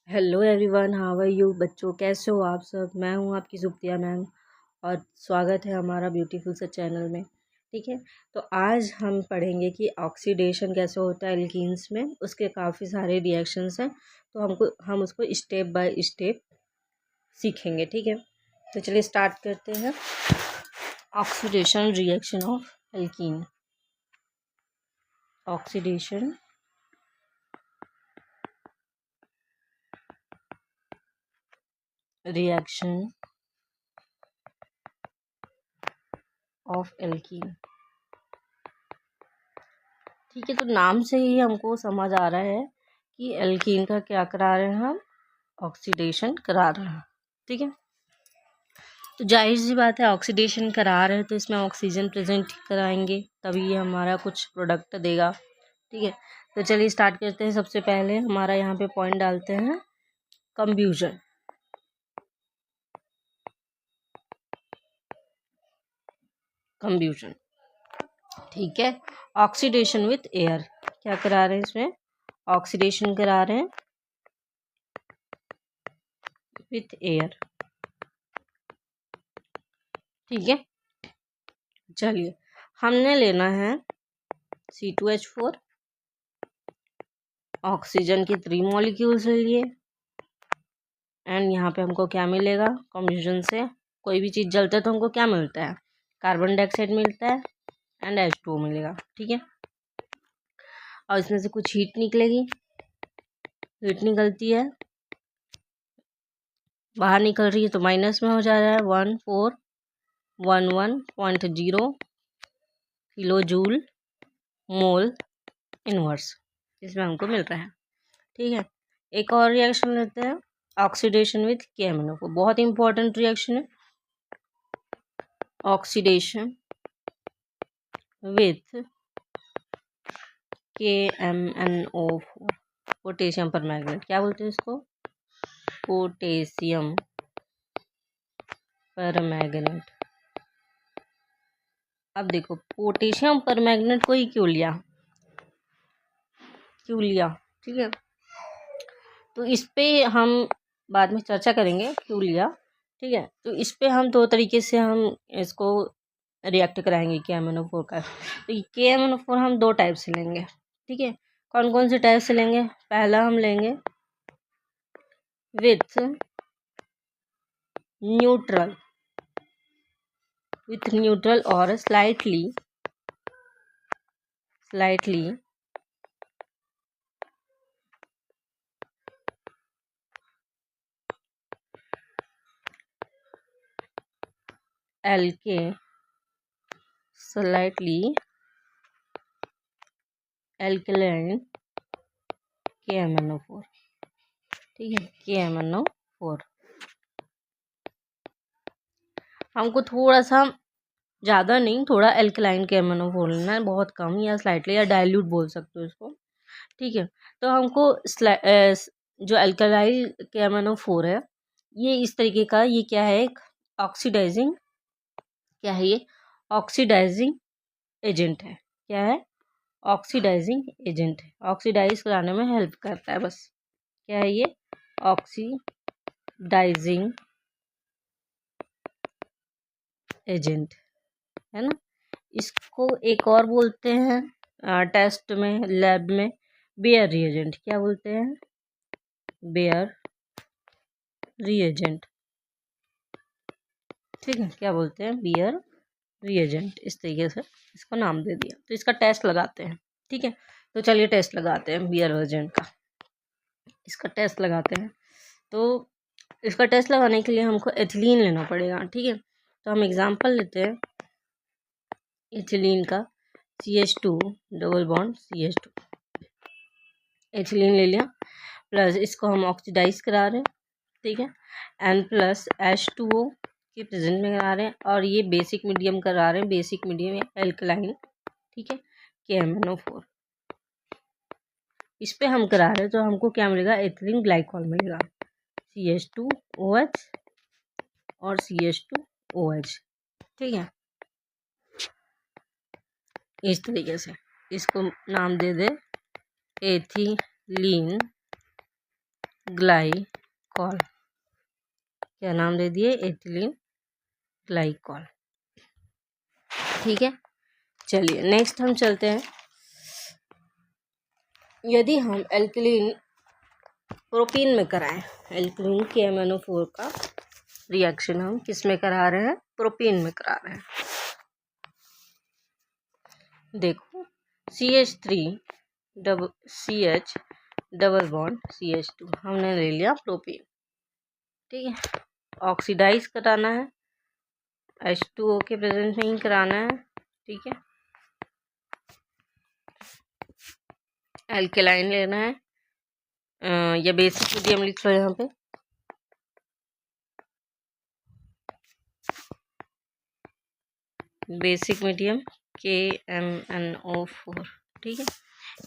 Hello everyone, how are you. बच्चों, कैसे हो आप सब। मैं हूं आपकी सुप्रिया मैम और स्वागत है हमारा ब्यूटीफुल से चैनल में। ठीक है, तो आज हम पढ़ेंगे कि ऑक्सीडेशन कैसे होता है एल्कीन्स में। उसके काफ़ी सारे रिएक्शंस हैं, तो हम उसको स्टेप बाय स्टेप सीखेंगे। ठीक है, तो चलिए स्टार्ट करते हैं। Oxidation reaction of alkene. Oxidation reaction of alkene. ठीक है, तो नाम से ही हमको समझ आ रहा है कि एल्कीन का क्या करा रहे हैं हम, ऑक्सीडेशन करा रहे हैं। ठीक है, तो जाहिर सी बात है ऑक्सीडेशन करा रहे हैं तो इसमें ऑक्सीजन प्रेजेंट कराएंगे, तभी ये हमारा कुछ प्रोडक्ट देगा। ठीक है, तो चलिए स्टार्ट करते हैं। सबसे पहले हमारा यहाँ पे पॉइंट डालते हैं कंब्यूजन। कंब्यूजन, ठीक है। ऑक्सीडेशन विथ एयर, क्या करा रहे हैं इसमें, ऑक्सीडेशन करा रहे हैं विथ एयर। ठीक है, चलिए हमने लेना है C2H4, ऑक्सीजन की 3 मॉलिक्यूल्स ले लिए। एंड यहाँ पे हमको क्या मिलेगा, कंब्यूजन से कोई भी चीज़ जलते तो हमको क्या मिलता है, कार्बन डाइऑक्साइड मिलता है एंड H2O मिलेगा। ठीक है, और इसमें से कुछ हीट निकलेगी, हीट निकलती है, बाहर निकल रही है तो माइनस में हो जा रहा है 1411.0 किलो जूल मोल इनवर्स, इसमें हमको मिल रहा है। ठीक है, एक और रिएक्शन लेते हैं, ऑक्सीडेशन विथ KMnO4। बहुत इंपॉर्टेंट रिएक्शन है, oxidation with KMnO4, potassium permanganate. क्या बोलते हैं इसको, पोटेशियम परमैंगनेट। अब देखो पोटेशियम परमैंगनेट को ही क्यों लिया, ठीक है, तो इस पे हम बाद में चर्चा करेंगे क्यों लिया। ठीक है, तो इस पे हम 2 तरीके से हम इसको रिएक्ट कराएंगे KMnO4 का। तो KMnO4 हम 2 टाइप से लेंगे। ठीक है, कौन कौन से टाइप से लेंगे, पहला हम लेंगे विथ न्यूट्रल, और स्लाइटली alkaline KMnO4। ठीक है, KMnO4 हमको थोड़ा सा ज़्यादा नहीं, थोड़ा एल्कलाइन KMnO4 लेना है, बहुत कम या स्लाइटली या डाइल्यूट बोल सकते हो इसको। ठीक है, तो हमको जो एल्कलाइन KMnO4 है ये इस तरीके का, ये क्या है, एक ऑक्सीडाइजिंग, क्या है ये, ऑक्सीडाइजिंग एजेंट है। क्या है, ऑक्सीडाइजिंग एजेंट है, ऑक्सीडाइज कराने में हेल्प करता है बस। क्या है ये, ऑक्सीडाइजिंग एजेंट है ना। इसको एक और बोलते हैं टेस्ट में, लैब में, बेयर रिएजेंट। क्या बोलते हैं, बेयर रिएजेंट। ठीक है, क्या बोलते हैं, बेयर रिएजेंट, इस तरीके से इसको नाम दे दिया। तो इसका टेस्ट लगाते हैं। ठीक है, तो चलिए टेस्ट लगाते हैं बेयर रिएजेंट का, इसका टेस्ट लगाते हैं। तो इसका टेस्ट लगाने के लिए हमको एथिलीन लेना पड़ेगा। ठीक है, तो हम एग्जांपल लेते हैं एथिलीन का, CH2 double bond CH2, ethylene ले लिया, प्लस इसको हम ऑक्सीडाइज करा रहे हैं। ठीक है, एन प्लस H2O के प्रेजेंट में करा रहे हैं, और ये बेसिक मीडियम करा रहे हैं, बेसिक मीडियम या एल्कलाइन। ठीक है, KMnO4 इस पे हम करा रहे हैं, तो हमको क्या मिलेगा, एथिलीन ग्लाइकॉल मिलेगा, CH2OH और CH2OH। ठीक है, इस तरीके से इसको नाम दे दे एथिलीन ग्लाइकॉल, क्या नाम दे दिए, एथिलीन ग्लाइकॉल। ठीक है, चलिए नेक्स्ट हम चलते हैं। यदि हम एल्कलीन प्रोपीन में कराएं, एल्कलीन KMnO4 का रिएक्शन हम किस में करा रहे हैं, प्रोपीन में करा रहे हैं। देखो CH3 CH double bond CH2 हमने ले लिया प्रोपीन। ठीक है, ऑक्सीडाइज कराना है, H2O के प्रेजेंस में ही कराना है। ठीक है, एल्केलाइन लेना है, या बेसिक मीडियम लिख लो यहाँ पे, बेसिक मीडियम KMnO4। ठीक है,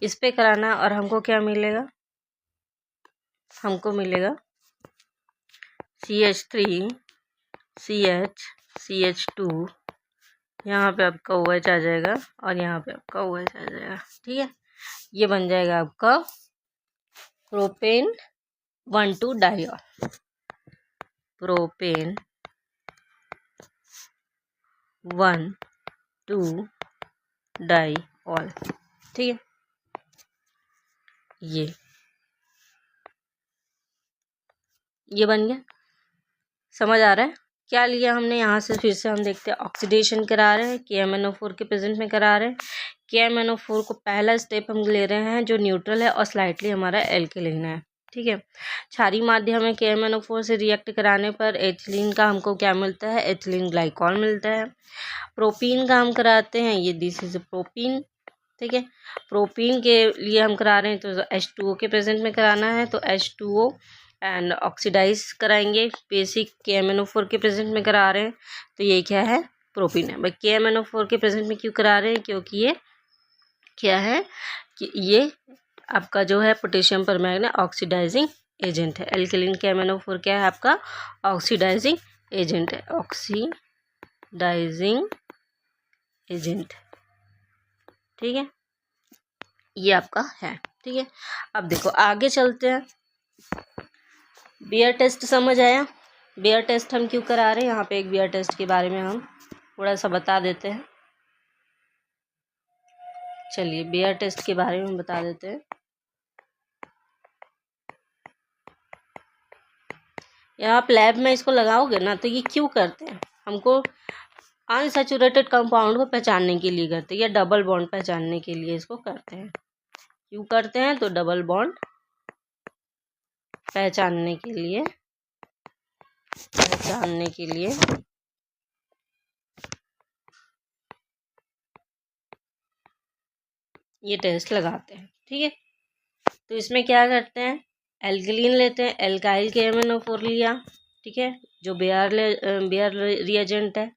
इस पे कराना और हमको क्या मिलेगा, हमको मिलेगा CH3 CH CH2, यहाँ पे आपका OH आ जाएगा और यहाँ पे आपका OH आ जाएगा। ठीक है, ये बन जाएगा आपका प्रोपेन 1,2 डाइऑल, प्रोपेन 1,2 डाइऑल। ठीक है, ये बन गया। समझ आ रहा है क्या लिया हमने यहाँ से, फिर से हम देखते हैं। ऑक्सीडेशन करा रहे हैं, KMnO4 के प्रेजेंट में करा रहे हैं। KMnO4 को पहला स्टेप हम ले रहे हैं जो न्यूट्रल है और स्लाइटली हमारा एल्केलिन है। ठीक है, क्षारीय माध्यम में KMnO4 से रिएक्ट कराने पर एथिलीन का हमको क्या मिलता है, एथिलीन ग्लाइकॉल मिलता है। प्रोपीन का हम कराते हैं, ये दिस इज प्रोपीन। ठीक है, प्रोपीन के लिए हम करा रहे हैं तो H2O के प्रेजेंट में कराना है, तो H2O एंड ऑक्सीडाइज कराएंगे। बेसिक KMnO4 के प्रेजेंट में करा रहे हैं तो ये क्या है, प्रोपीन है। भाई KMnO4 के प्रेजेंट में क्यों करा रहे हैं, क्योंकि ये क्या है कि ये आपका जो है पोटेशियम परमैंगनेट ऑक्सीडाइजिंग एजेंट है। एल्कलीन KMnO4 क्या है आपका, ऑक्सीडाइजिंग एजेंट है, ऑक्सीडाइजिंग एजेंट। ठीक है, ये आपका है। ठीक है, अब देखो आगे चलते हैं। बेयर टेस्ट समझ आया, बेयर टेस्ट हम क्यों करा रहे हैं, यहाँ पे एक बेयर टेस्ट के बारे में हम थोड़ा सा बता देते हैं। चलिए बेयर टेस्ट के बारे में बता देते हैं। यहाँ आप लैब में इसको लगाओगे ना तो ये क्यों करते हैं, हमको अनसैचुरेटेड कंपाउंड को पहचानने के लिए करते हैं, या डबल बॉन्ड पहचानने के लिए इसको करते हैं। क्यों करते हैं, तो डबल बॉन्ड पहचानने के लिए ये टेस्ट लगाते हैं। ठीक है, तो इसमें क्या करते हैं, एल्कलीन लेते हैं, एल्काइल KMnO4 लिया। ठीक है, जो बेयर रिएजेंट है।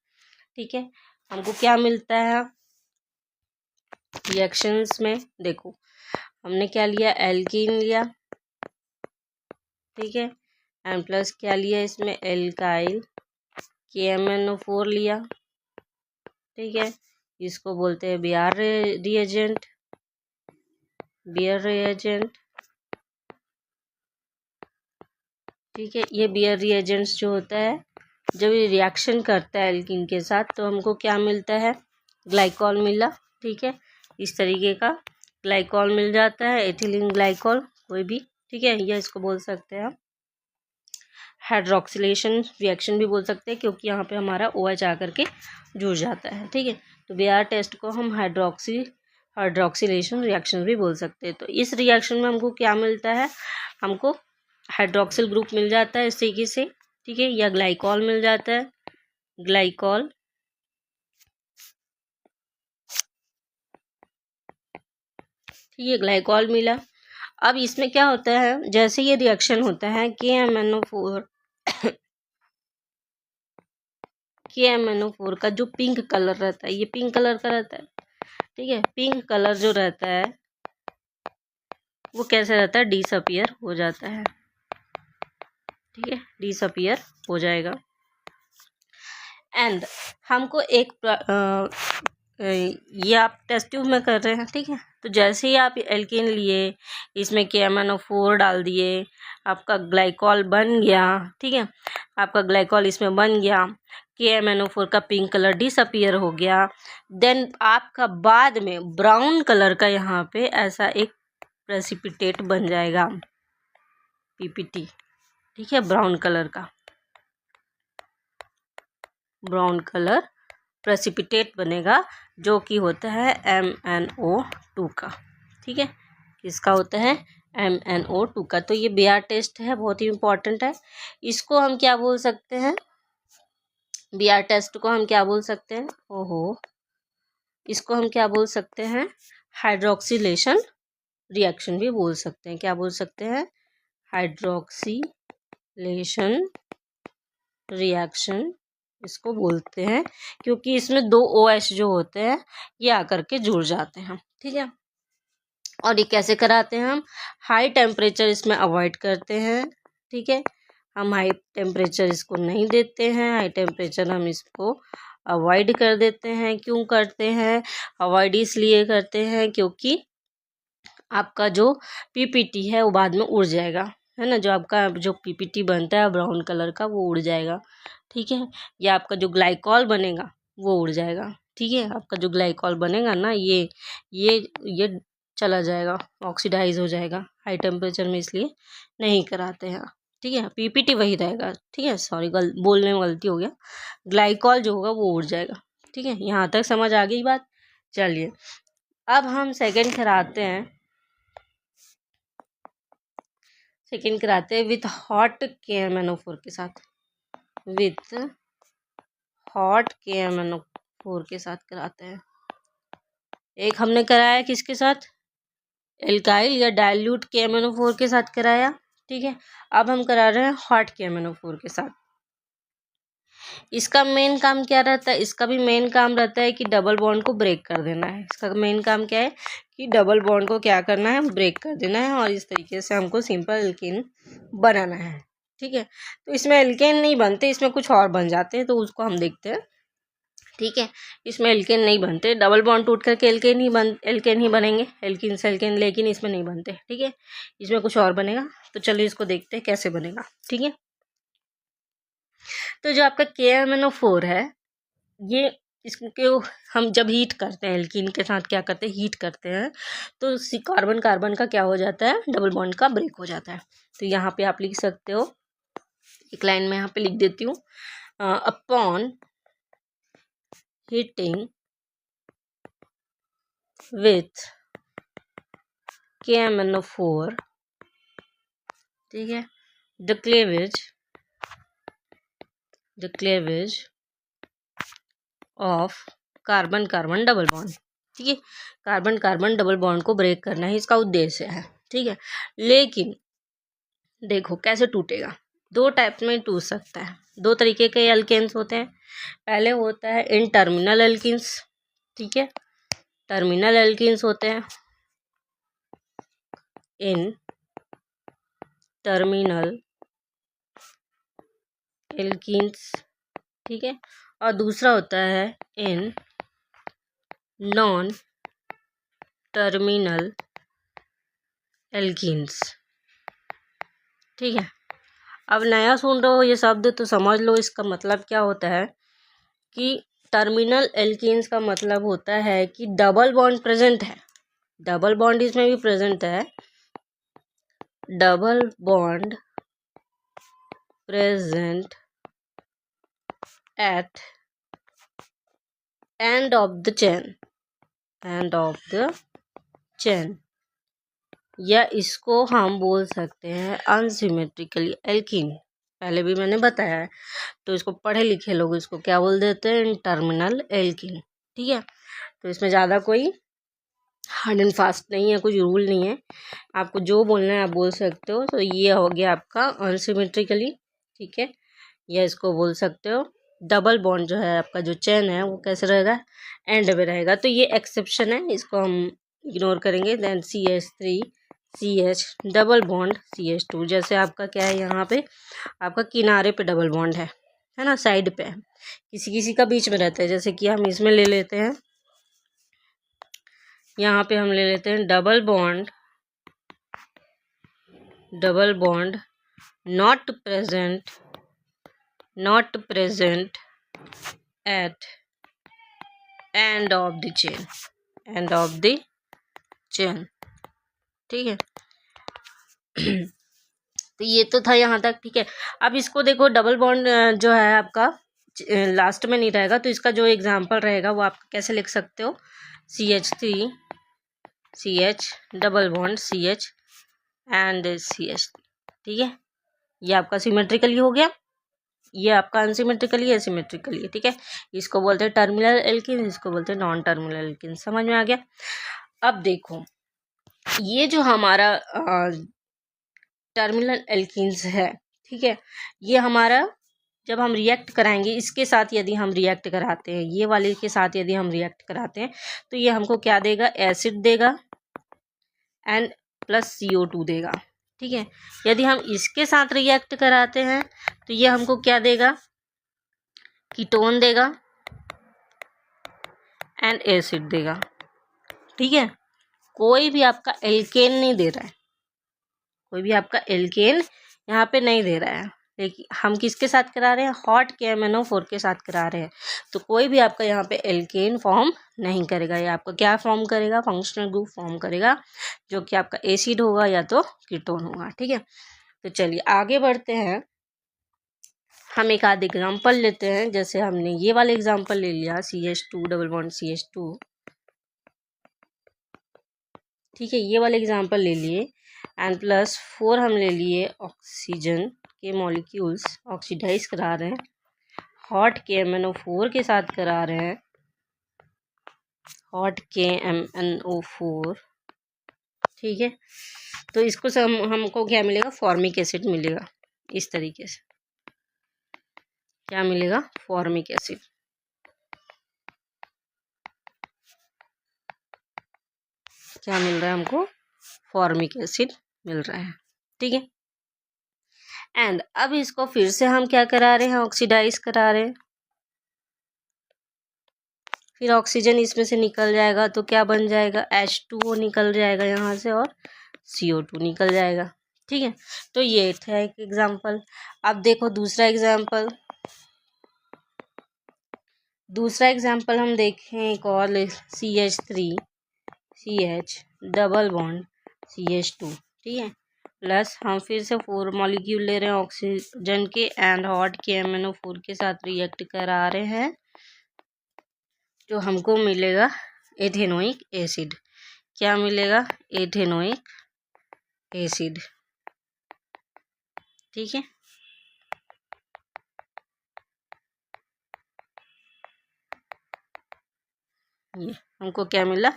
ठीक है, हमको क्या मिलता है रिएक्शंस में, देखो हमने क्या लिया, एल्कीन लिया। ठीक है, एंड प्लस क्या लिया इसमें, एल्काइल KMnO4 लिया। ठीक है, इसको बोलते हैं बेयर रिएजेंट, बेयर रिएजेंट। ठीक है, ये बेयर रिएजेंट्स जो होता है जब ये रिएक्शन करता है एल्कीन के साथ तो हमको क्या मिलता है, ग्लाइकॉल मिला। ठीक है, इस तरीके का ग्लाइकॉल मिल जाता है, एथिलीन ग्लाइकॉल कोई भी। ठीक है, या इसको बोल सकते हैं आप हाइड्रोक्सिलेशन रिएक्शन भी बोल सकते हैं, क्योंकि यहाँ पे हमारा OH आकर के जुड़ जाता है। ठीक है, तो बेयर टेस्ट को हम हाइड्रोक्सिलेशन रिएक्शन भी बोल सकते हैं। तो इस रिएक्शन में हमको क्या मिलता है, हमको हाइड्रोक्सिल ग्रुप मिल जाता है इस तरीके से। ठीक है, या ग्लाइकॉल मिल जाता है, ग्लाइकॉल। ठीक है, ग्लाइकॉल मिला। अब इसमें क्या होता है, जैसे ये रिएक्शन होता है KMnO4 का जो पिंक कलर रहता है, ये पिंक कलर का रहता है। ठीक है, पिंक कलर जो रहता है वो कैसे रहता है, डिसअपियर हो जाता है। ठीक है, डिसअपियर हो जाएगा। एंड हमको एक ये आप टेस्ट ट्यूब में कर रहे हैं। ठीक है, तो जैसे ही आप एल्केन लिए, इसमें KMnO4 डाल दिए, आपका ग्लाइकॉल बन गया। ठीक है, आपका ग्लाइकॉल इसमें बन गया, KMnO4 का पिंक कलर डिसअपियर हो गया। देन आपका बाद में ब्राउन कलर का यहाँ पे ऐसा एक प्रेसिपिटेट बन जाएगा, PPT। ठीक है, ब्राउन कलर का, ब्राउन कलर प्रेसिपिटेट बनेगा, जो कि होता है MnO2 का। ठीक है, किसका होता है? MnO2 का। तो ये BR टेस्ट है, बहुत ही इंपॉर्टेंट है। इसको हम क्या बोल सकते हैं? BR टेस्ट को हम क्या बोल सकते हैं? इसको हम क्या बोल सकते हैं? हाइड्रोक्सिलेशन रिएक्शन भी बोल सकते हैं। क्या बोल सकते हैं? हाइड्रोक्सिलेशन रिएक्शन इसको बोलते हैं, क्योंकि इसमें 2 OH जो होते हैं ये आकर के जुड़ जाते हैं। ठीक है, और ये कैसे कराते हैं? हम हाई टेम्परेचर इसमें अवॉइड करते हैं। ठीक है, हम हाई टेम्परेचर इसको नहीं देते हैं, हाई टेम्परेचर हम इसको अवॉइड कर देते हैं। क्यों करते हैं अवॉइड? इसलिए करते हैं क्योंकि आपका जो PPT है वो बाद में उड़ जाएगा, है ना। जो आपका जो PPT बनता है ब्राउन कलर का, वो उड़ जाएगा। ठीक है, या आपका जो ग्लाइकॉल बनेगा वो उड़ जाएगा। ठीक है, आपका जो ग्लाइकॉल बनेगा ना, ये चला जाएगा, ऑक्सीडाइज हो जाएगा हाई टेम्परेचर में, इसलिए नहीं कराते हैं। ठीक है, PPT वही रहेगा। ठीक है, सॉरी बोलने में गलती हो गया, ग्लाइकॉल जो होगा वो उड़ जाएगा। ठीक है, यहाँ तक समझ आ गई बात। चलिए, अब हम सेकंड कराते हैं। सेकंड कराते हैं विथ हॉट KMnO4 के साथ, विथ हॉट KMnO4 के साथ कराते हैं। एक हमने कराया किसके साथ? एल्काइल या डाइल्यूट KMnO4 के साथ कराया। ठीक है, अब हम करा रहे हैं हॉट KMnO4 के साथ। इसका मेन काम क्या रहता है? इसका भी मेन काम रहता है कि डबल बॉन्ड को ब्रेक कर देना है। इसका मेन काम क्या है? कि डबल बॉन्ड को क्या करना है? ब्रेक कर देना है, और इस तरीके से हमको सिंपल एल्केन बनाना है। ठीक है, तो इसमें एल्केन नहीं बनते, इसमें कुछ और बन जाते हैं, तो उसको हम देखते हैं। ठीक है, इसमें एल्केन नहीं बनते, डबल बॉन्ड टूट करके एल्केन ही बनेंगे, एल्किन से एल्केन, लेकिन इसमें नहीं बनते। ठीक है, इसमें कुछ और बनेगा। तो चलिए इसको देखते हैं कैसे बनेगा। ठीक है, तो जो आपका KMnO4 है, ये इसको हम जब हीट करते हैं, एल्कीन के साथ क्या करते हैं? हीट करते हैं, तो कार्बन कार्बन का क्या हो जाता है? डबल बॉन्ड का ब्रेक हो जाता है। तो यहाँ पे आप लिख सकते हो, एक लाइन में यहाँ पे लिख देती हूँ, अपॉन हीटिंग विथ KMnO4, ठीक है, the cleavage of carbon carbon double bond. ठीक है, कार्बन कार्बन डबल बॉन्ड को ब्रेक करना ही इसका उद्देश्य है। ठीक है, लेकिन देखो कैसे टूटेगा। 2 टाइप में टूट सकता है, 2 तरीके के एल्केन्स होते हैं। पहले होता है इन टर्मिनल एल्किन्स। ठीक है, टर्मिनल एल्किन्स होते हैं, इन टर्मिनल एल्किन्स। ठीक है, और दूसरा होता है इन नॉन टर्मिनल एल्किन्स। ठीक है, अब नया सुन रहे हो ये शब्द तो समझ लो इसका मतलब क्या होता है। कि टर्मिनल एल्किन्स का मतलब होता है कि डबल बॉन्ड प्रेजेंट है, डबल बॉन्ड इसमें भी प्रेजेंट है, double bond present at end of the chain, या इसको हम बोल सकते हैं अनसिमेट्रिकली एल्कीन। पहले भी मैंने बताया है, तो इसको पढ़े लिखे लोग इसको क्या बोल देते हैं? Terminal alkene. ठीक है, तो इसमें ज़्यादा कोई हार्ड एंड फास्ट नहीं है, कुछ रूल नहीं है, आपको जो बोलना है आप बोल सकते हो। तो ये हो गया आपका अनसिमेट्रिकली। ठीक है, या इसको बोल सकते हो डबल बॉन्ड जो है आपका जो चेन है वो कैसे रहेगा? एंड में रहेगा। तो ये एक्सेप्शन है, इसको हम इग्नोर करेंगे। Then CH3CH double bond CH2, जैसे आपका क्या है यहाँ पे आपका किनारे पे डबल बॉन्ड है ना, साइड पे है, किसी किसी का बीच में रहता है। जैसे कि हम इसमें ले लेते हैं यहाँ पे हम ले लेते हैं double bond not present at end of the chain. ठीक है। तो ये तो था यहाँ तक। ठीक है, अब इसको देखो, डबल बॉन्ड जो है आपका लास्ट में नहीं रहेगा, तो इसका जो एग्जाम्पल रहेगा वो आप कैसे लिख सकते हो, CH3 CH double bond CH and CH3। ठीक है, ये आपका सिमेट्रिकली हो गया, ये आपका अनसिमेट्रिकली है, सिमेट्रिकली है। ठीक है, इसको बोलते हैं टर्मिनल एल्किन, इसको बोलते हैं नॉन टर्मिनल एल्किन। समझ में आ गया। अब देखो, ये जो हमारा टर्मिनल एल्किन्स है, ठीक है, ये हमारा जब हम रिएक्ट कराएंगे इसके साथ, यदि हम रिएक्ट कराते हैं, ये वाले के साथ यदि हम रिएक्ट कराते हैं, तो ये हमको क्या देगा, एसिड देगा एंड प्लस CO2 देगा। ठीक है, यदि हम इसके साथ रिएक्ट कराते हैं तो ये हमको क्या देगा, कीटोन देगा एंड एसिड देगा। ठीक है, कोई भी आपका एल्केन नहीं दे रहा है, कोई भी आपका एल्केन यहाँ पे नहीं दे रहा है, लेकिन हम किसके साथ करा रहे हैं, हॉट KMnO4 के साथ करा रहे हैं। तो कोई भी आपका यहाँ पे एल्केन फॉर्म नहीं करेगा, ये आपका क्या फॉर्म करेगा, फंक्शनल ग्रुप फॉर्म करेगा, जो कि आपका एसिड होगा या तो कीटोन होगा। ठीक है, तो चलिए आगे बढ़ते हैं। हम एक आध एग्जाम्पल लेते हैं। जैसे हमने ये वाला एग्जाम्पल ले लिया, CH2 डबल बॉन्ड CH2। ठीक है, ये वाले एग्जाम्पल ले लिए एंड प्लस 4 हम ले लिए ऑक्सीजन के मॉलिक्यूल्स ऑक्सीडाइज करा रहे हैं, हॉट KMnO4 के साथ करा रहे हैं, हॉट KMnO4। ठीक है, तो इसको से हमको क्या मिलेगा, फॉर्मिक एसिड मिलेगा। इस तरीके से क्या मिलेगा, फॉर्मिक एसिड। क्या मिल रहा है हमको, फॉर्मिक एसिड मिल रहा है। ठीक है, एंड अब इसको फिर से हम क्या करा रहे हैं, ऑक्सीडाइज करा रहे हैं। फिर ऑक्सीजन इसमें से निकल जाएगा तो क्या बन जाएगा, H2O निकल जाएगा यहाँ से और CO2 निकल जाएगा। ठीक है, तो ये था एक एग्जाम्पल। अब देखो दूसरा एग्जाम्पल, हम देखें एक और, CH3 CH double bond CH2। ठीक है, प्लस हम फिर से 4 मॉलिक्यूल ले रहे हैं ऑक्सीजन के एंड हॉट KMnO4 के साथ रिएक्ट करा रहे हैं, जो हमको मिलेगा एथेनोइक एसिड। क्या मिलेगा, एथेनोइक एसिड। ठीक है, ये हमको क्या मिला,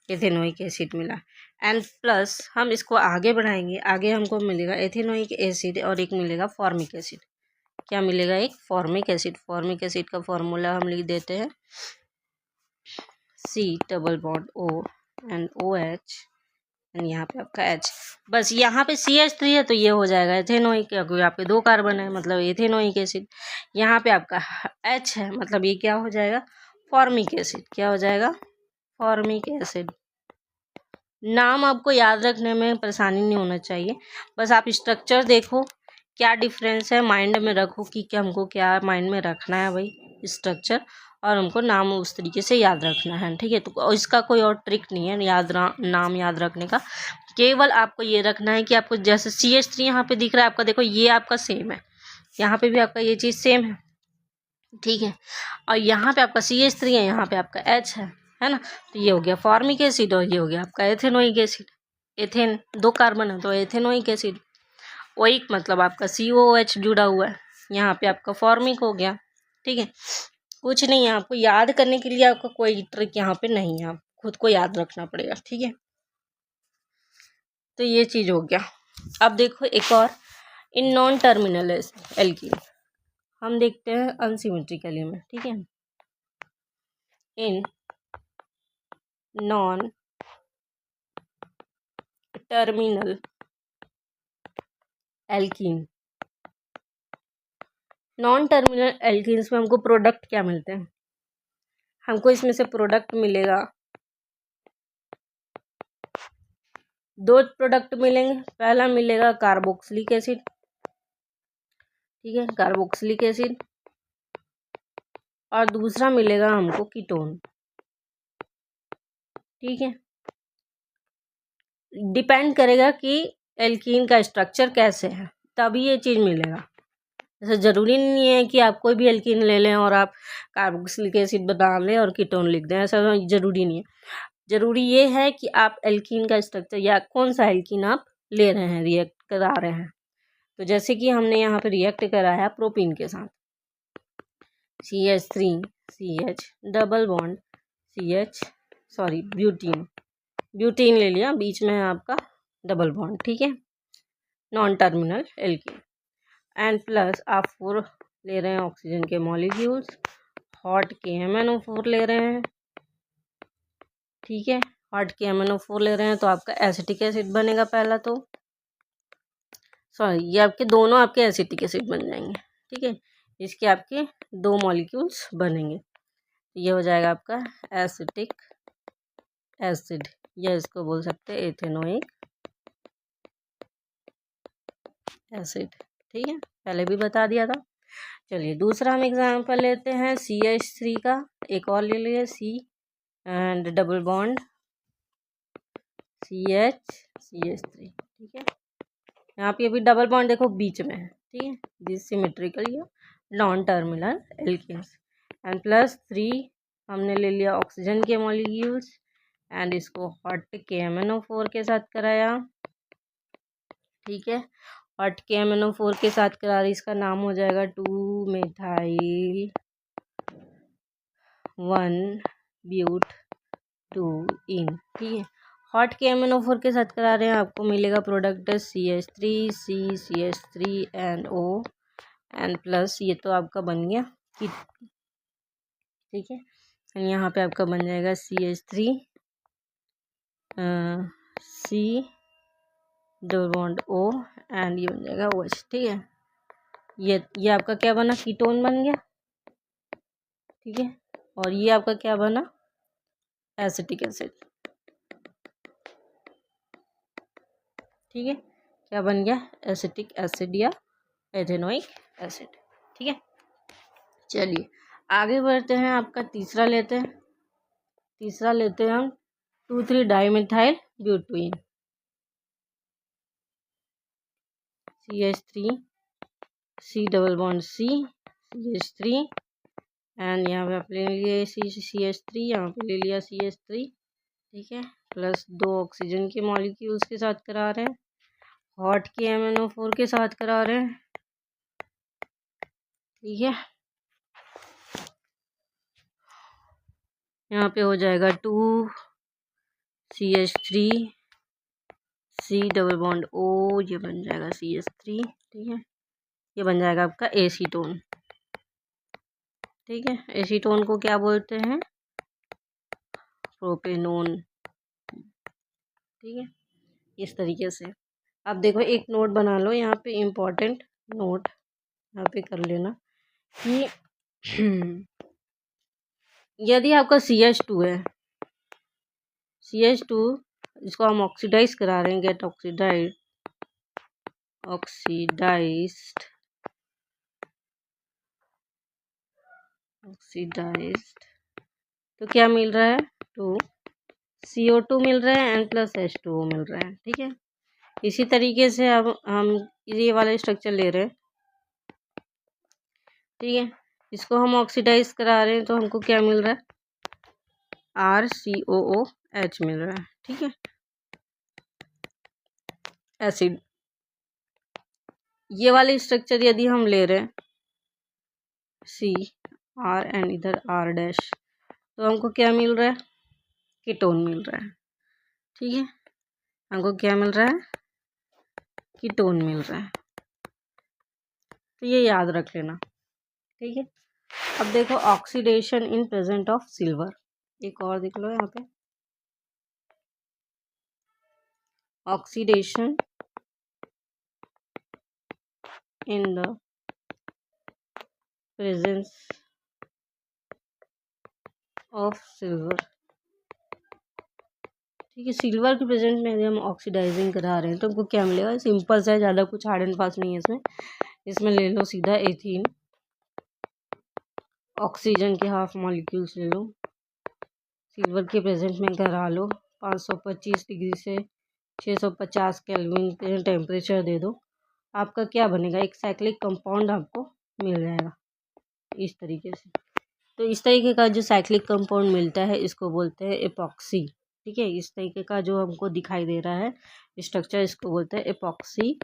एथेनोइक एसिड मिला। एंड प्लस हम इसको आगे बढ़ाएंगे, आगे हमको मिलेगा एथेनोइक एसिड और एक मिलेगा फॉर्मिक एसिड। क्या मिलेगा, एक फॉर्मिक एसिड। फॉर्मिक एसिड का फॉर्मूला हम लिख देते हैं, C double bond O and OH and यहाँ पे आपका H। बस यहाँ पे CH3 है तो ये हो जाएगा एथेनोइक, क्योंकि आपके 2 कार्बन है, मतलब एथेनोइक एसिड। यहाँ पे आपका H है, मतलब ये क्या हो जाएगा, फॉर्मिक एसिड। क्या हो जाएगा, फॉर्मिक एसिड। नाम आपको याद रखने में परेशानी नहीं होना चाहिए, बस आप स्ट्रक्चर देखो क्या डिफरेंस है, माइंड में रखो कि क्या हमको क्या माइंड में रखना है भाई, स्ट्रक्चर, और हमको नाम उस तरीके से याद रखना है। ठीक है, तो इसका कोई और ट्रिक नहीं है नाम याद रखने का, केवल आपको ये रखना है कि आपको जैसे CH3 यहाँ पे दिख रहा है आपका, देखो ये आपका सेम है, यहाँ पे भी आपका ये चीज़ सेम है। ठीक है, और यहाँ पे आपका CH3 है, यहाँ पे आपका H है ना, तो ये हो गया फॉर्मिक एसिड और ये हो गया आपका एथेनोइक एसिड। एथेन 2 कार्बन है तो एथेनोइक एसिड, ओइक मतलब आपका COOH जुड़ा हुआ है, यहाँ पे आपका फॉर्मिक हो गया। ठीक है, कुछ नहीं है, आपको याद करने के लिए आपका कोई ट्रिक यहाँ पे नहीं है, आप खुद को याद रखना पड़ेगा। ठीक है, तो ये चीज़ हो गया। अब देखो एक और, इन नॉन टर्मिनल एल्कीन हम देखते हैं अनसिमेट्रिकली में। ठीक है, in non terminal alkene, non terminal alkenes में हमको प्रोडक्ट क्या मिलते हैं, हमको इसमें से प्रोडक्ट मिलेगा दो प्रोडक्ट मिलेंगे, पहला मिलेगा कार्बोक्सिलिक एसिड, ठीक है, कार्बोक्सिलिक एसिड, और दूसरा मिलेगा हमको कीटोन, ठीक है। डिपेंड करेगा कि एल्कीन का स्ट्रक्चर कैसे है, तभी ये चीज़ मिलेगा। ऐसा ज़रूरी नहीं है कि आप कोई भी एल्कीन ले लें और आप कार्बोक्सिलिक एसिड बना लें और कीटोन लिख दें, ऐसा ज़रूरी नहीं है। ज़रूरी ये है कि आप एल्कीन का स्ट्रक्चर या कौन सा एल्कीन आप ले रहे हैं, रिएक्ट करा रहे हैं। तो जैसे कि हमने यहाँ पे रिएक्ट कराया प्रोपीन के साथ, CH3CH डबल बॉन्ड ब्यूटीन ले लिया, बीच में है आपका डबल बॉन्ड, ठीक है, non terminal alkene. And plus आप 4 ले रहे हैं ऑक्सीजन के मॉलिक्यूल्स, हॉट KMnO4 ले रहे हैं, ठीक है, हॉट KMnO4 ले रहे हैं तो आपका एसिटिक एसिड बनेगा पहला, तो सॉरी ये आपके दोनों आपके एसिटिक एसिड बन जाएंगे, ठीक है, इसके आपके 2 मॉलिक्यूल्स बनेंगे, ये हो जाएगा आपका एसिटिक एसिड, या इसको बोल सकते हैं एथेनोइक एसिड, ठीक है, पहले भी बता दिया था। चलिए दूसरा हम एग्जाम्पल लेते हैं CH3 का, एक और ले लिए C and double bond CH3, ठीक है, यहाँ पे अभी डबल बॉन्ड देखो बीच में है, ठीक है, दिस सिमेट्रिकल या non terminal alkenes. And plus 3 हमने ले लिया ऑक्सीजन के मॉलिक्यूल्स एंड इसको हॉट KMnO4 के साथ कराया, ठीक है, हॉट KMnO4 के साथ करा रही, इसका नाम हो जाएगा 2-methyl 1-but-2-ene, ठीक है, हॉट KMnO4 के साथ करा रहे हैं, आपको मिलेगा प्रोडक्ट CH3CCH3NO एंड प्लस ये तो आपका बन गया, ठीक है, यहाँ पे आपका बन जाएगा CH3 C double bond O and ये बन जाएगा OH, ठीक है, ये आपका क्या बना, कीटोन बन गया, ठीक है, और ये आपका क्या बना, एसिटिक एसिड, ठीक है, क्या बन गया, एसिटिक एसिड या एथेनोइक एसिड, ठीक है। चलिए आगे बढ़ते हैं, आपका तीसरा लेते हैं हम two three dimethyl butane, CH3 C double bond C CH3 and यहाँ पे आप ले लिए CH3, यहाँ पे ले लिया CH3, ठीक है, प्लस 2 ऑक्सीजन के मॉलिक्यूल्स के साथ करा रहे हैं, हॉट KMnO4 के साथ करा रहे हैं, ठीक है, यहाँ पे हो जाएगा 2CH3 C double bond O, ये बन जाएगा CH3, ठीक है, ये बन जाएगा आपका एसीटोन, ठीक है, एसीटोन को क्या बोलते हैं, प्रोपेनोन, ठीक है, इस तरीके से। अब देखो एक नोट बना लो, यहाँ पे इम्पोर्टेंट नोट यहाँ पे कर लेना कि यदि आपका CH2 है, CH2 इसको हम ऑक्सीडाइज करा रहे हैं, गेट ऑक्सीडाइज्ड, तो क्या मिल रहा है, 2 CO2 मिल रहा है एंड प्लस H2O मिल रहा है, ठीक है। इसी तरीके से अब हम ये वाला स्ट्रक्चर ले रहे हैं, ठीक है, इसको हम ऑक्सीडाइज करा रहे हैं तो हमको क्या मिल रहा है, RCOOH मिल रहा है, ठीक है, एसिड। ये वाले स्ट्रक्चर यदि हम ले रहे हैं CR एंड इधर R' तो हमको क्या मिल रहा है, कीटोन मिल रहा है, ठीक है, हमको क्या मिल रहा है, कीटोन मिल रहा है, तो ये याद रख लेना, ठीक है। अब देखो oxidation in present of silver, एक और देख लो यहाँ पे, oxidation in the presence of silver, ठीक है। सिल्वर के प्रेजेंट में यदि हम ऑक्सीडाइजिंग करा रहे हैं तो हमको क्या मिलेगा, सिंपल सा है, ज़्यादा कुछ हार्ड एंड फास्ट नहीं है इसमें। इसमें ले लो सीधा एथीन, ऑक्सीजन के हाफ मॉलिक्यूल्स ले लो, सिल्वर के प्रेजेंट में करा लो, 525 डिग्री से 650 केल्विन टेम्परेचर दे दो, आपका क्या बनेगा, एक साइक्लिक कंपाउंड आपको मिल जाएगा इस तरीके से। तो इस तरीके का जो साइक्लिक कंपाउंड मिलता है इसको बोलते हैं एपॉक्सी। ठीक है, इस तरीके का जो हमको दिखाई दे रहा है स्ट्रक्चर इसको बोलते हैं एपॉक्सी।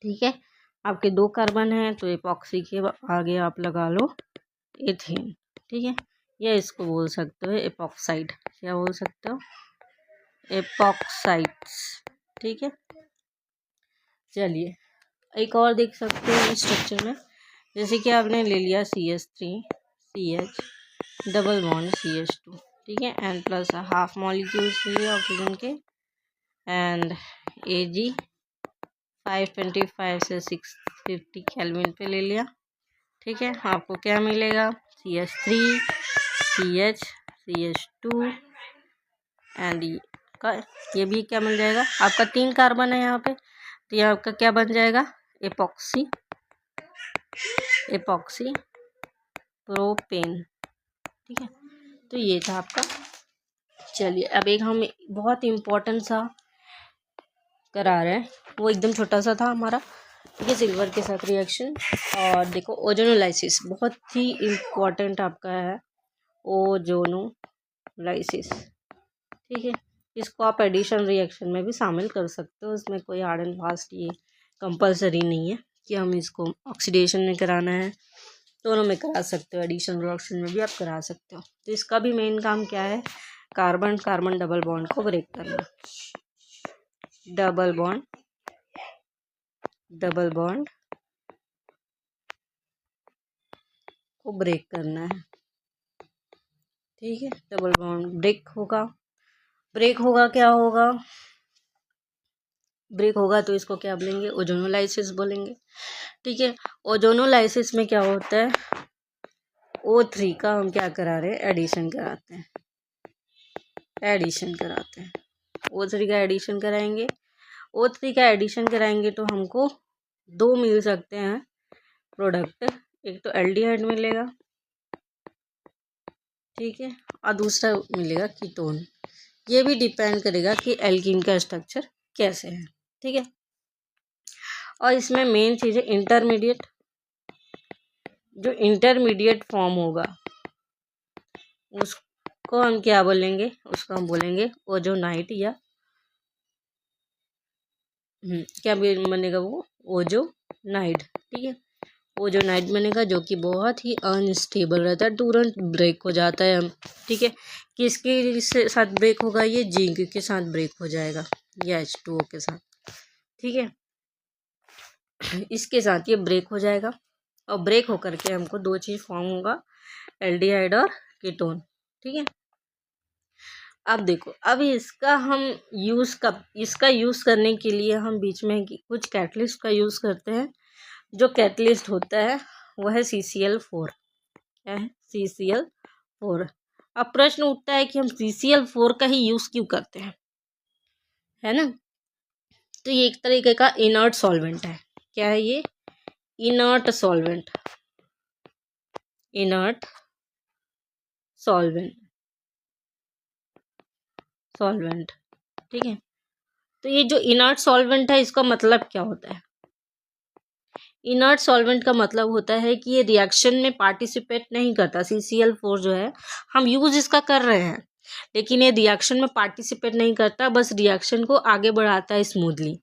ठीक है, आपके 2 कार्बन हैं तो एपॉक्सी के आगे आप लगा लो एथेन। ठीक है, या इसको बोल सकते हो एपॉक्साइड, क्या बोल सकते हो, एपॉक्साइड्स। ठीक है, चलिए एक और देख सकते हो इस स्ट्रक्चर में, जैसे कि आपने ले लिया CH3CH डबल बॉन्ड CH2। ठीक है, एन प्लस हाफ मॉलिक्यूल्स लिए ऑक्सीजन के, एंड Ag 525 से 650 केल्विन पे ले लिया। ठीक है, आपको क्या मिलेगा, CH3 CH CH2 एंड ये भी क्या मिल जाएगा, आपका 3 कार्बन है यहाँ पे, तो ये आपका क्या बन जाएगा, एपॉक्सी प्रोपेन। ठीक है, तो ये था आपका। चलिए अब एक हम बहुत इम्पोर्टेंट सा करा रहे हैं, वो एकदम छोटा सा था हमारा। ठीक है, सिल्वर के साथ रिएक्शन, और देखो ओजोनोलाइसिस बहुत ही इम्पोर्टेंट आपका है, ओजोनोलाइसिस। ठीक है, इसको आप एडिशन रिएक्शन में भी शामिल कर सकते हो, इसमें कोई हार्ड एंड फास्ट ये कंपलसरी नहीं है कि हम इसको ऑक्सीडेशन में कराना है, दोनों में करा सकते हो, एडिशन रिएक्शन में भी आप करा सकते हो। तो इसका भी मेन काम क्या है, कार्बन कार्बन डबल बॉन्ड को ब्रेक करना, डबल बॉन्ड को ब्रेक करना है। ठीक है, डबल बॉन्ड ब्रेक होगा क्या होगा, ब्रेक होगा तो इसको क्या बोलेंगे, ओजोनोलाइसिस बोलेंगे। ठीक है, ओजोनोलाइसिस में क्या होता है, O3 का हम क्या करा रहे हैं, एडिशन कराते हैं, O3 का एडिशन कराएंगे। O3 का एडिशन कराएंगे तो हमको 2 मिल सकते हैं प्रोडक्ट, एक तो एल्डिहाइड मिलेगा, ठीक है, और दूसरा मिलेगा कीटोन। ये भी डिपेंड करेगा कि एल्कीन का स्ट्रक्चर कैसे है। ठीक है, और इसमें मेन चीज़ है इंटरमीडिएट, जो इंटरमीडिएट फॉर्म होगा उसको हम क्या बोलेंगे, उसको हम बोलेंगे ओजोनाइट, या क्या बनेगा वो, ओजोनाइड। ठीक है, ओजोनाइड बनेगा जो कि बहुत ही अनस्टेबल रहता है, तुरंत ब्रेक हो जाता है। हम ठीक है, किसके साथ ब्रेक होगा, ये जिंक के साथ ब्रेक हो जाएगा, या H2O के साथ। ठीक है, इसके साथ ये ब्रेक हो जाएगा, और ब्रेक होकर के हमको 2 चीज़ फॉर्म होगा, एल्डिहाइड और कीटोन। ठीक है, अब देखो, अब इसका यूज़ करने के लिए हम बीच में कुछ कैटलिस्ट का यूज़ करते हैं। जो कैटलिस्ट होता है वो है CCl4। क्या है, CCl4। अब प्रश्न उठता है कि हम CCl4 का ही यूज़ क्यों करते हैं, है ना। तो ये एक तरीके का इनर्ट सॉल्वेंट है। क्या है ये, इनर्ट सॉल्वेंट, ठीक है, तो ये जो इनर्ट सॉल्वेंट है इसका मतलब क्या होता है, इनर्ट सॉल्वेंट का मतलब होता है कि ये रिएक्शन में पार्टिसिपेट नहीं करता। CCl4 जो है हम यूज़ इसका कर रहे हैं, लेकिन ये रिएक्शन में पार्टिसिपेट नहीं करता, बस रिएक्शन को आगे बढ़ाता है स्मूथली,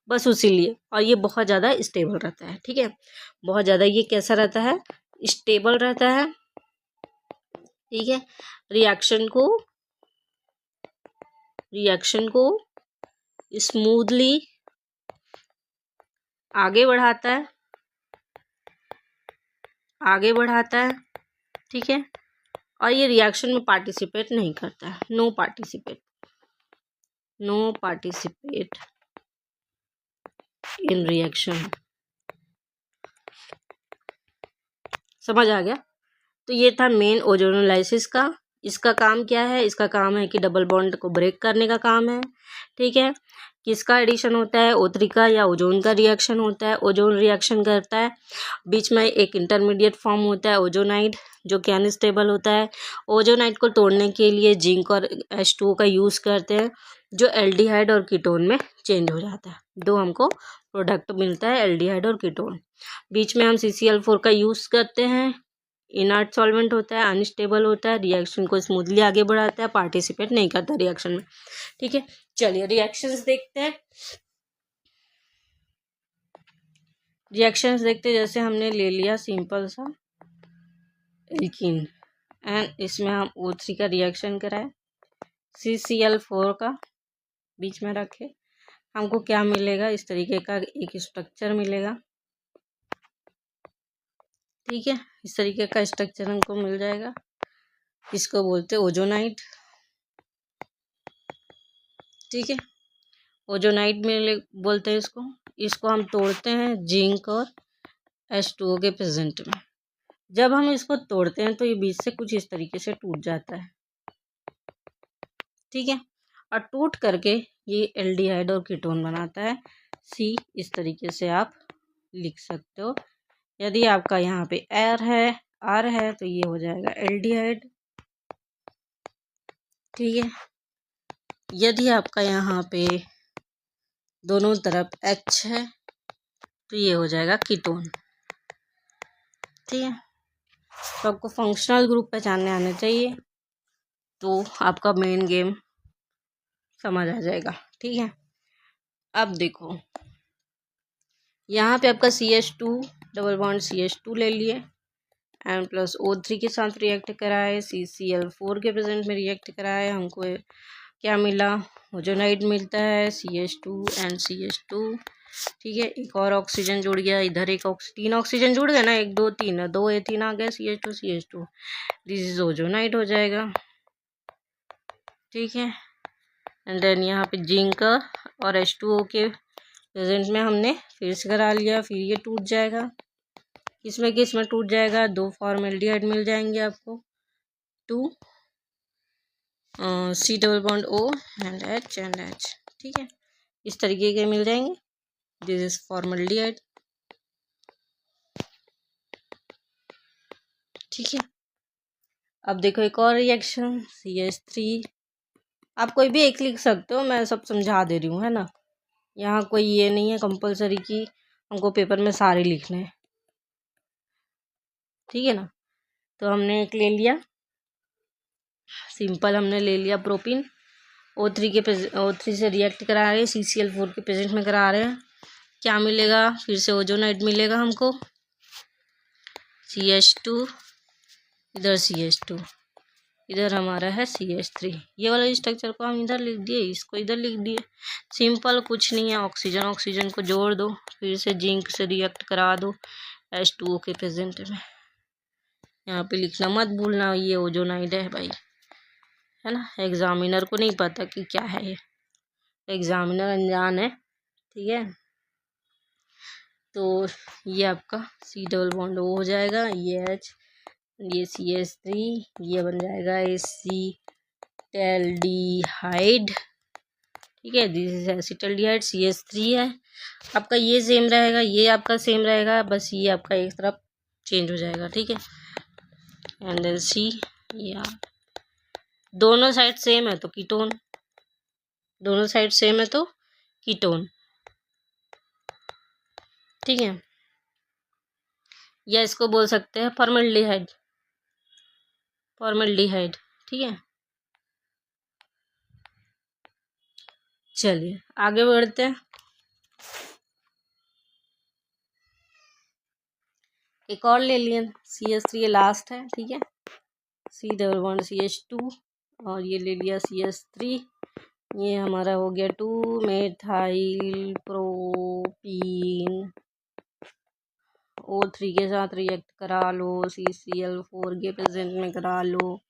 बस उसीलिए। और ये बहुत ज़्यादा स्टेबल रहता है। ठीक है, बहुत ज़्यादा ये कैसा रहता है, स्टेबल रहता है। ठीक है, रिएक्शन को स्मूथली आगे बढ़ाता है। ठीक है, और ये रिएक्शन में पार्टिसिपेट नहीं करता है, नो पार्टिसिपेट इन रिएक्शन। समझ आ गया। तो ये था मेन ओजोनोलाइसिस का इसका काम क्या है, इसका काम है कि डबल बॉन्ड को ब्रेक करने का काम है। ठीक है, किसका एडिशन होता है, O3 का या ओजोन का रिएक्शन होता है। ओजोन रिएक्शन करता है, बीच में एक इंटरमीडिएट फॉर्म होता है ओजोनाइड, जो कि अनस्टेबल होता है। ओजोनाइड को तोड़ने के लिए जिंक और H2O का यूज़ करते हैं, जो एल्डिहाइड और कीटोन में चेंज हो जाता है। दो हमको प्रोडक्ट मिलता है, एल्डिहाइड और कीटोन। बीच में हम CCl4 का यूज़ करते हैं, इनर्ट सॉल्वेंट होता है, अनस्टेबल होता है, रिएक्शन को स्मूथली आगे बढ़ाता है, पार्टिसिपेट नहीं करता रिएक्शन में। ठीक है, चलिए रिएक्शंस देखते हैं। जैसे हमने ले लिया सिंपल सा एल्कीन एंड इसमें हम O3 का रिएक्शन कराए, CCl4 का बीच में रखे, हमको क्या मिलेगा, इस तरीके का एक स्ट्रक्चर मिलेगा। ठीक है, इस तरीके का स्ट्रक्चर हमको मिल जाएगा, इसको बोलते हैं ओजोनाइड। ठीक है, ओजोनाइड में बोलते हैं इसको। इसको हम तोड़ते हैं जिंक और H2O के प्रेजेंट में। जब हम इसको तोड़ते हैं तो ये बीच से कुछ इस तरीके से टूट जाता है। ठीक है, और टूट करके ये एल्डिहाइड और कीटोन बनाता है, C इस तरीके से आप लिख सकते हो। यदि आपका यहाँ पे R है तो ये हो जाएगा एल्डिहाइड। ठीक है, यदि आपका यहाँ पे दोनों तरफ H है तो ये हो जाएगा कीटोन। ठीक है, तो आपको फंक्शनल ग्रुप पहचानने आने चाहिए, तो आपका मेन गेम समझ आ जाएगा। ठीक है, अब देखो यहाँ पे आपका CH2 डबल बॉन्ड CH2 ले लिए एंड प्लस O3 के साथ रिएक्ट कराए, CCl4 के प्रेजेंट में रिएक्ट कराए, हमको क्या मिला, ओजोनाइड मिलता है, CH2 एंड CH2। ठीक है, एक और ऑक्सीजन जुड़ गया, इधर एक तीन ऑक्सीजन जुड़ गए ना, 1 2 3, 2 एथीन आ गया, CH2 दिस इज ओजोनाइड हो जाएगा। ठीक है, एंड देन यहाँ पे जिंक और H2O के प्रेजेंट में हमने फिर से करा लिया, फिर ये टूट जाएगा। किसमें टूट जाएगा, 2 फॉर्मेल्डिहाइड मिल जाएंगे आपको, 2 C double bond O and H। ठीक है, इस तरीके के मिल जाएंगे, दिस इज फॉर्मेल्डिहाइड। ठीक है, अब देखो एक और रिएक्शन CH3, आप कोई भी एक लिख सकते हो, मैं सब समझा दे रही हूँ, है ना। यहाँ कोई ये नहीं है कंपलसरी कि हमको पेपर में सारे लिखने हैं। ठीक है ना, तो हमने एक ले लिया सिंपल, हमने ले लिया प्रोपीन, O3 से रिएक्ट करा रहे हैं, CCl4 के प्रेजेंट में करा रहे हैं, क्या मिलेगा, फिर से ओजोनाइड मिलेगा हमको, CH2, इधर CH2, इधर हमारा है CH3। ये वाला स्ट्रक्चर को हम इधर लिख दिए, इसको इधर लिख दिए, सिंपल, कुछ नहीं है। ऑक्सीजन को जोड़ दो, फिर से जिंक से रिएक्ट करा दो H2O के प्रेजेंट में। यहाँ पे लिखना मत भूलना, ये ओजोनाइड है भाई, है ना। एग्जामिनर को नहीं पता कि क्या है ये, एग्जामिनर अनजान है। ठीक है, तो ये आपका C डबल बॉन्ड O हो जाएगा, ये H, ये CH3, ये बन जाएगा एसिटाल्डिहाइड। ठीक है, दिस इज एसिटाल्डिहाइड, CH3 है आपका, ये सेम रहेगा, ये आपका सेम रहेगा, बस ये आपका एक तरफ चेंज हो जाएगा। ठीक है, एंड देन C, या दोनों साइड सेम है तो कीटोन, दोनों साइड सेम है तो कीटोन। ठीक है, या इसको बोल सकते हैं फॉर्मल्डिहाइड। ठीक है, चलिए आगे बढ़ते हैं। एक और ले लिए CH3, ये लास्ट है। ठीक है, C डबल बॉन्ड CH2 और ये ले लिया CH3, ये हमारा हो गया 2 मेथाइल प्रोपीन। O3 के साथ रिएक्ट करा लो, CCl4 के प्रेजेंट में करा लो,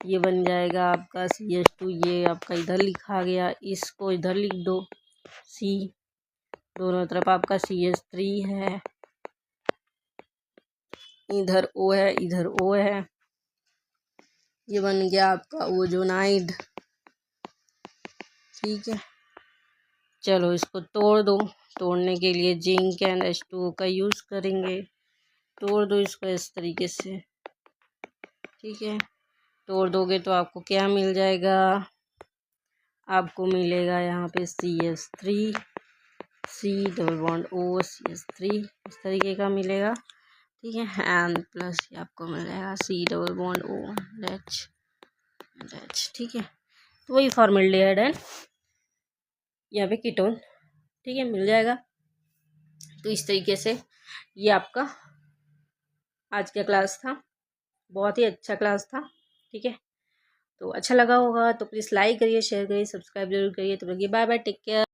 ये बन जाएगा आपका CH2, ये आपका इधर लिखा गया, इसको इधर लिख दो C, दोनों तरफ आपका CH3 है, इधर O है, इधर O है, ये बन गया आपका ओजोनाइड। ठीक है, चलो इसको तोड़ दो। तोड़ने के लिए जिंक एंड H2O का यूज़ करेंगे। तोड़ दो इसको इस तरीके से। ठीक है, तोड़ दोगे तो आपको क्या मिल जाएगा, आपको मिलेगा यहाँ पे CH3, C double bond O CH3 इस तरीके का मिलेगा। ठीक है, एंड प्लस ये आपको मिल जाएगा C double bond O H। ठीक है, तो वही फॉर्मल्डिहाइड है यहाँ पे कीटोन। ठीक है, मिल जाएगा। तो इस तरीके से ये आपका आज का क्लास था, बहुत ही अच्छा क्लास था। ठीक है, तो अच्छा लगा होगा तो प्लीज़ लाइक करिए, शेयर करिए, सब्सक्राइब जरूर करिए। तो बाय बाय, टेक केयर।